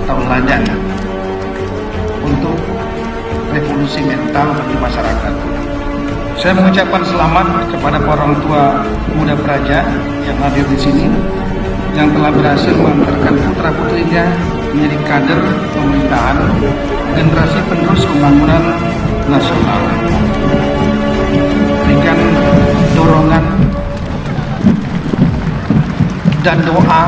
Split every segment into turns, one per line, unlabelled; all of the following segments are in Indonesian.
Tauladan untuk revolusi mental bagi masyarakat. Saya mengucapkan selamat kepada para orang tua muda Praja yang hadir di sini, yang telah berhasil mengantarkan putra putrinya menjadi kader pemerintahan, generasi penerus pembangunan nasional. Berikan dorongan dan doa.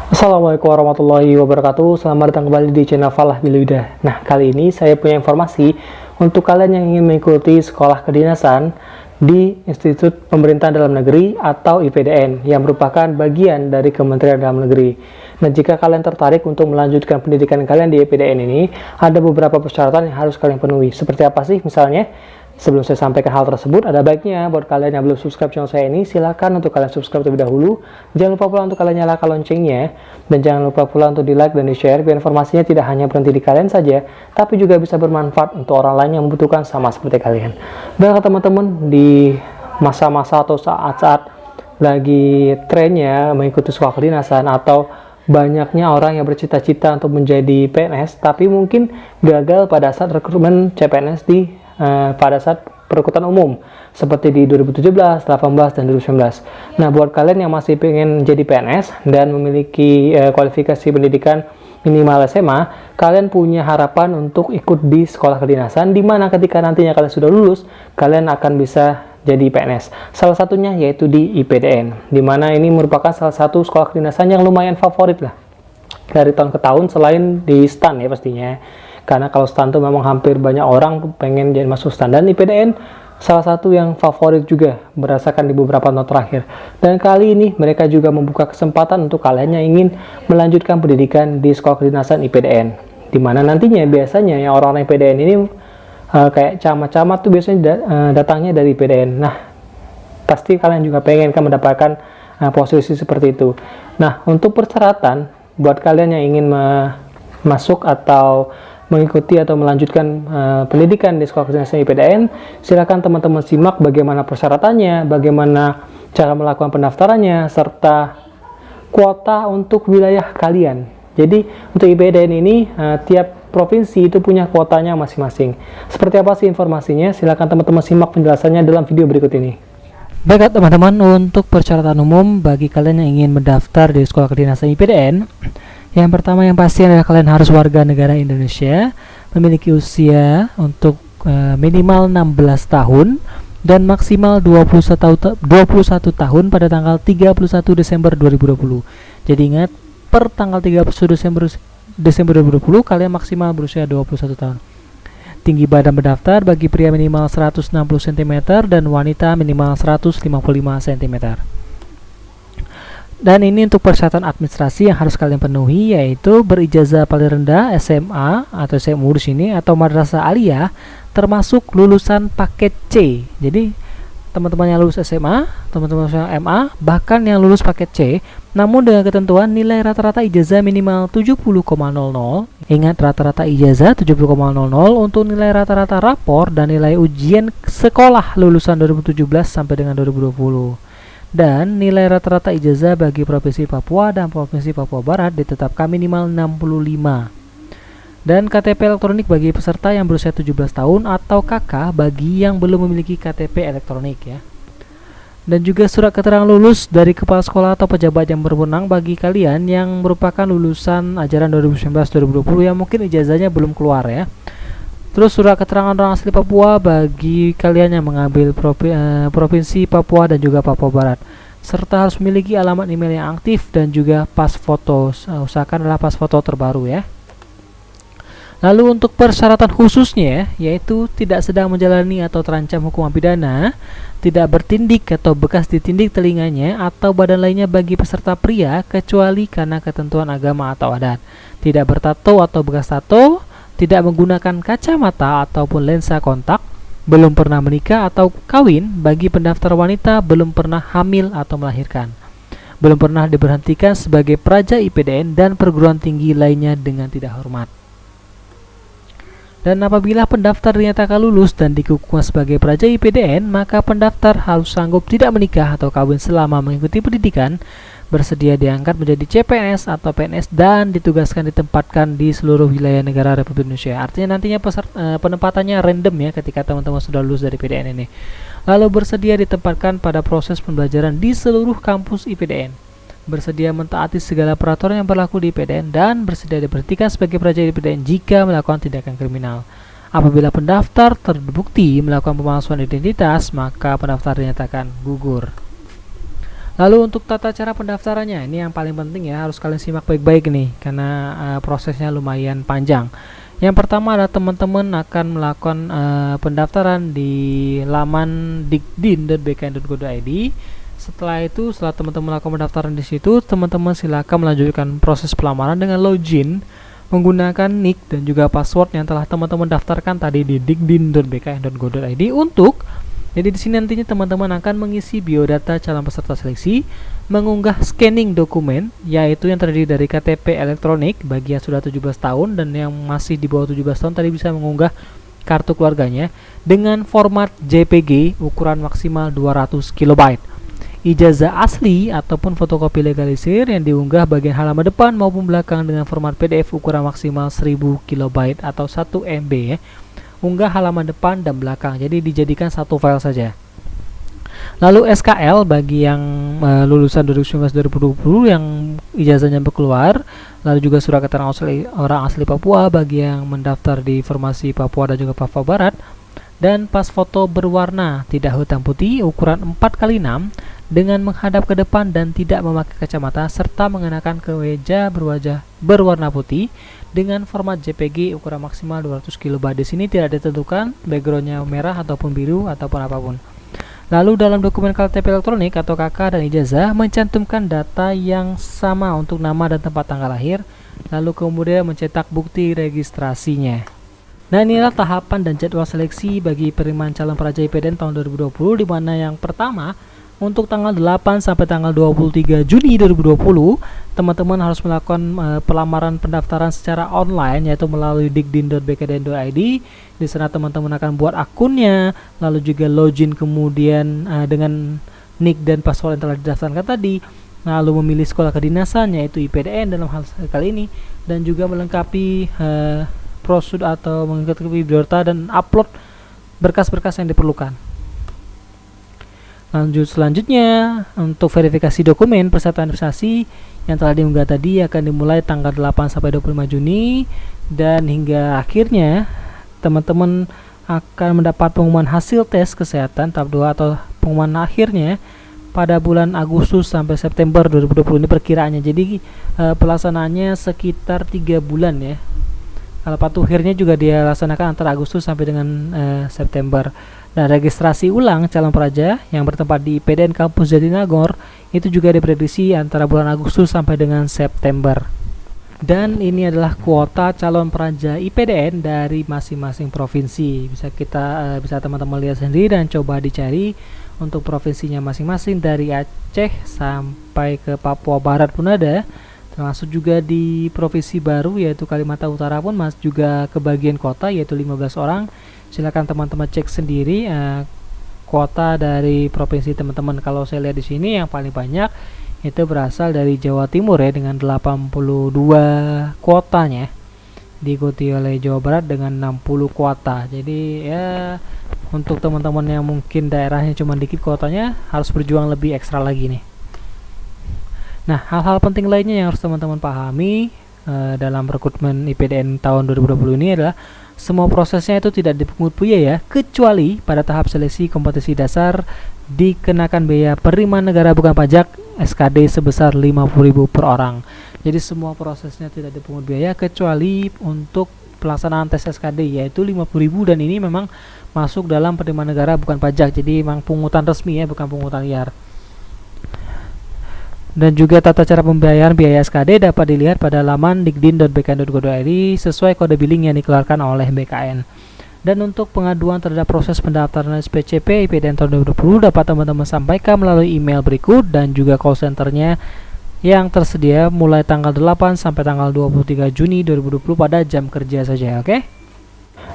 Assalamualaikum warahmatullahi wabarakatuh. Selamat datang kembali di channel Falah Bilhuda. Nah, kali ini saya punya informasi untuk kalian yang ingin mengikuti sekolah kedinasan di Institut Pemerintahan Dalam Negeri atau IPDN yang merupakan bagian dari Kementerian Dalam Negeri. Nah, jika kalian tertarik untuk melanjutkan pendidikan kalian di IPDN ini, ada beberapa persyaratan yang harus kalian penuhi. Seperti apa sih? Misalnya, sebelum saya sampaikan hal tersebut, ada baiknya buat kalian yang belum subscribe channel saya ini, silakan untuk kalian subscribe terlebih dahulu. Jangan lupa pula untuk kalian nyalakan loncengnya, dan jangan lupa pula untuk di like dan di share, biar informasinya tidak hanya berhenti di kalian saja, tapi juga bisa bermanfaat untuk orang lain yang membutuhkan sama seperti kalian. Baiklah teman-teman, di masa-masa atau saat-saat lagi trennya mengikuti sekolah kedinasan atau banyaknya orang yang bercita-cita untuk menjadi PNS, tapi mungkin gagal pada saat rekrutmen CPNS pada saat perekrutan umum seperti di 2017, 18, dan 2019. Nah, buat kalian yang masih pengen jadi PNS dan memiliki kualifikasi pendidikan minimal SMA, kalian punya harapan untuk ikut di sekolah kedinasan, di mana ketika nantinya kalian sudah lulus, kalian akan bisa jadi PNS. Salah satunya yaitu di IPDN, di mana ini merupakan salah satu sekolah kedinasan yang lumayan favorit lah dari tahun ke tahun, selain di STAN ya pastinya. Karena kalau STAN itu memang hampir banyak orang pengen jadi masuk STAN, dan IPDN salah satu yang favorit juga berdasarkan di beberapa tahun terakhir. Dan kali ini mereka juga membuka kesempatan untuk kalian yang ingin melanjutkan pendidikan di sekolah kedinasan IPDN, di mana nantinya biasanya yang orang-orang IPDN ini kayak camat-camat tuh biasanya datangnya dari IPDN. Nah, pasti kalian juga pengen kan mendapatkan posisi seperti itu. Nah, untuk persyaratan buat kalian yang ingin masuk atau mengikuti atau melanjutkan pendidikan di sekolah kedinasan IPDN, silakan teman-teman simak bagaimana persyaratannya, bagaimana cara melakukan pendaftarannya, serta kuota untuk wilayah kalian. Jadi untuk IPDN ini tiap provinsi itu punya kuotanya masing-masing. Seperti apa sih informasinya? Silakan teman-teman simak penjelasannya dalam video berikut ini. Baiklah teman-teman, untuk persyaratan umum bagi kalian yang ingin mendaftar di sekolah kedinasan IPDN, yang pertama yang pasti adalah kalian harus warga negara Indonesia, memiliki usia untuk minimal 16 tahun dan maksimal 21 tahun pada tanggal 31 Desember 2020. Jadi ingat, per tanggal 31 Desember 2020 kalian maksimal berusia 21 tahun. Tinggi badan pendaftar bagi pria minimal 160 cm dan wanita minimal 155 cm. Dan ini untuk persyaratan administrasi yang harus kalian penuhi, yaitu berijazah paling rendah SMA atau SMU di sini atau madrasah aliyah, termasuk lulusan paket C. Jadi teman-teman yang lulus SMA, teman-teman yang MA, bahkan yang lulus paket C, namun dengan ketentuan nilai rata-rata ijazah minimal 70,00. Ingat, rata-rata ijazah 70,00 untuk nilai rata-rata rapor dan nilai ujian sekolah lulusan 2017 sampai dengan 2020. Dan nilai rata-rata ijazah bagi Provinsi Papua dan Provinsi Papua Barat ditetapkan minimal 65. Dan KTP elektronik bagi peserta yang berusia 17 tahun atau KK bagi yang belum memiliki KTP elektronik ya. Dan juga surat keterangan lulus dari kepala sekolah atau pejabat yang berwenang bagi kalian yang merupakan lulusan ajaran 2019-2020 yang mungkin ijazahnya belum keluar ya. Terus surat keterangan orang asli Papua bagi kalian yang mengambil Provinsi Papua dan juga Papua Barat, serta harus memiliki alamat email yang aktif dan juga pas foto. Usahakan adalah pas foto terbaru ya. Lalu untuk persyaratan khususnya, yaitu tidak sedang menjalani atau terancam hukuman pidana, tidak bertindik atau bekas ditindik telinganya atau badan lainnya bagi peserta pria kecuali karena ketentuan agama atau adat, tidak bertato atau bekas tato, tidak menggunakan kacamata ataupun lensa kontak, belum pernah menikah atau kawin bagi pendaftar wanita, belum pernah hamil atau melahirkan, belum pernah diberhentikan sebagai praja IPDN dan perguruan tinggi lainnya dengan tidak hormat. Dan apabila pendaftar dinyatakan lulus dan dikukuhkan sebagai praja IPDN, maka pendaftar harus sanggup tidak menikah atau kawin selama mengikuti pendidikan, bersedia diangkat menjadi CPNS atau PNS dan ditugaskan ditempatkan di seluruh wilayah negara Republik Indonesia. Artinya nantinya penempatannya random ya ketika teman-teman sudah lulus dari IPDN ini. Lalu bersedia ditempatkan pada proses pembelajaran di seluruh kampus IPDN, bersedia mentaati segala peraturan yang berlaku di IPDN, dan bersedia diberhentikan sebagai praja IPDN jika melakukan tindakan kriminal. Apabila pendaftar terbukti melakukan pemalsuan identitas, maka pendaftar dinyatakan gugur. Lalu untuk tata cara pendaftarannya, ini yang paling penting ya, harus kalian simak baik-baik nih, karena prosesnya lumayan panjang. Yang pertama adalah teman-teman akan melakukan pendaftaran di laman dikdin.bkn.go.id. Setelah teman-teman melakukan pendaftaran di situ, teman-teman silakan melanjutkan proses pelamaran dengan login menggunakan nick dan juga password yang telah teman-teman daftarkan tadi di dikdin.bkn.go.id untuk. Jadi di sini nantinya teman-teman akan mengisi biodata calon peserta seleksi, mengunggah scanning dokumen, yaitu yang terdiri dari KTP elektronik bagi yang sudah 17 tahun, dan yang masih di bawah 17 tahun tadi bisa mengunggah kartu keluarganya dengan format JPG ukuran maksimal 200 KB. Ijazah asli ataupun fotokopi legalisir yang diunggah bagian halaman depan maupun belakang dengan format PDF ukuran maksimal 1000 KB atau 1 MB ya. Unggah halaman depan dan belakang, jadi dijadikan satu file saja. Lalu SKL bagi yang lulusan 2019-2020 yang ijazahnya keluar, lalu juga surat keterangan orang asli Papua bagi yang mendaftar di formasi Papua dan juga Papua Barat, dan pas foto berwarna tidak hitam putih ukuran 4x6 dengan menghadap ke depan dan tidak memakai kacamata serta mengenakan kemeja berwarna putih dengan format JPG ukuran maksimal 200 KB. Di sini tidak ditentukan backgroundnya merah ataupun biru ataupun apapun. Lalu dalam dokumen KTP elektronik atau KK dan ijazah mencantumkan data yang sama untuk nama dan tempat tanggal lahir, lalu kemudian mencetak bukti registrasinya. Nah, inilah tahapan dan jadwal seleksi bagi penerimaan calon praja IPDN tahun 2020, di mana yang pertama untuk tanggal 8 sampai tanggal 23 Juni 2020, teman-teman harus melakukan pelamaran pendaftaran secara online, yaitu melalui dikdin.bkn.id. Di sana teman-teman akan buat akunnya, lalu juga login kemudian dengan nick dan password yang telah didaftarkan tadi, lalu memilih sekolah kedinasan yaitu IPDN dalam hal kali ini, dan juga melengkapi prosedur atau mengikuti biodata dan upload berkas-berkas yang diperlukan. Selanjutnya untuk verifikasi dokumen peserta investasi yang telah diunggah tadi akan dimulai tanggal 8 sampai 25 Juni, dan hingga akhirnya teman-teman akan mendapat pengumuman hasil tes kesehatan tahap 2 atau pengumuman akhirnya pada bulan Agustus sampai September 2020 ini perkiraannya. Jadi pelaksanaannya sekitar 3 bulan ya. Kalau patuhirnya juga dia laksanakan antara Agustus sampai dengan September. Dan registrasi ulang calon praja yang bertempat di IPDN Kampus Jatinangor itu juga diprediksi antara bulan Agustus sampai dengan September. Dan ini adalah kuota calon praja IPDN dari masing-masing provinsi. Bisa teman-teman lihat sendiri dan coba dicari untuk provinsinya masing-masing, dari Aceh sampai ke Papua Barat pun ada. Termasuk juga di provinsi baru yaitu Kalimantan Utara pun juga kebagian kota yaitu 15 orang. Silakan teman-teman cek sendiri kuota dari provinsi teman-teman. Kalau saya lihat di sini yang paling banyak itu berasal dari Jawa Timur ya dengan 82 kuotanya, diikuti oleh Jawa Barat dengan 60 kuota. Jadi ya untuk teman-teman yang mungkin daerahnya cuma dikit kuotanya harus berjuang lebih ekstra lagi nih. Nah, hal-hal penting lainnya yang harus teman-teman pahami dalam rekrutmen IPDN tahun 2020 ini adalah semua prosesnya itu tidak dipungut biaya, kecuali pada tahap seleksi kompetisi dasar dikenakan biaya penerimaan negara bukan pajak SKD sebesar 50.000 per orang. Jadi semua prosesnya tidak dipungut biaya kecuali untuk pelaksanaan tes SKD yaitu 50.000, dan ini memang masuk dalam penerimaan negara bukan pajak. Jadi memang pungutan resmi ya, bukan pungutan liar. Dan juga tata cara pembayaran biaya SKD dapat dilihat pada laman dikdin.bkn.go.id sesuai kode billing yang dikeluarkan oleh BKN. Dan untuk pengaduan terhadap proses pendaftaran SPCP IPDN tahun 2020 dapat teman-teman sampaikan melalui email berikut dan juga call centernya yang tersedia mulai tanggal 8 sampai tanggal 23 Juni 2020 pada jam kerja saja, oke?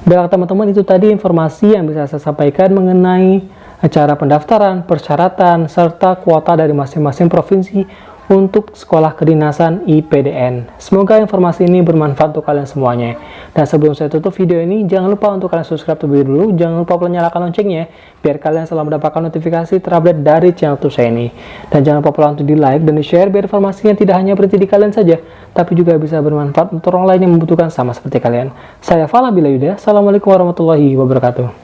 Baiklah teman-teman, itu tadi informasi yang bisa saya sampaikan mengenai cara pendaftaran, persyaratan, serta kuota dari masing-masing provinsi untuk sekolah kedinasan IPDN. Semoga informasi ini bermanfaat untuk kalian semuanya. Dan sebelum saya tutup video ini, jangan lupa untuk kalian subscribe terlebih dulu. Jangan lupa nyalakan loncengnya, biar kalian selalu mendapatkan notifikasi terupdate dari channel YouTube saya ini. Dan jangan lupa pula untuk di like dan di share, biar informasinya tidak hanya berhenti di kalian saja, tapi juga bisa bermanfaat untuk orang lain yang membutuhkan sama seperti kalian. Saya Falah Bilayuda. Assalamualaikum warahmatullahi wabarakatuh.